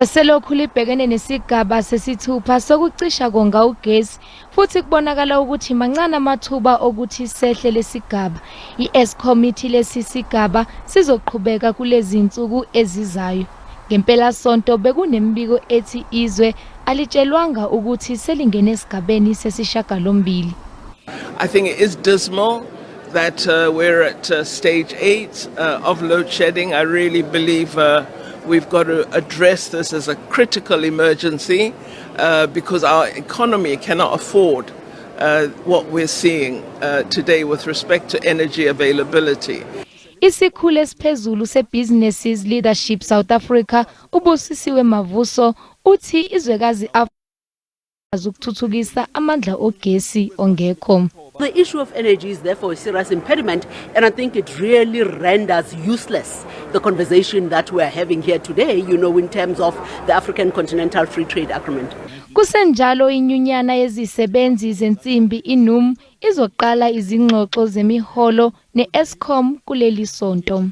Selokhu libhekene nesigaba sesithupha sokucishakongaugesi futhi kubonakala ukuthi mancane amathuba okuthi sehle lesigaba. I-Eskom ithi lesi sigaba sizoqhubeka kulezi insuku ezizayo. Ngempela sonto bekunembiko ethi izwe alitshelwanga ukuthi selingene esigabeni sesishiyagalombili. I think it is dismal that we're at stage 8 of load shedding. I really believe we've got to address this as a critical emergency because our economy cannot afford what we're seeing today with respect to energy availability. Isikhulu esiphezulu seBusinesses Leadership South Africa ubusisiwe Mavuso uthi izwekazi azokuthuthukisa amandla ogesi ongekho. The issue of energy is therefore a serious impediment, and I think it really renders useless the conversation that we're having here today, in terms of the African Continental Free Trade Agreement. Kusenjalo inyunyana yezisebenzi zensimbi inum izoqala izingxoxo zemiholo ne-Eskom kuleli sonto.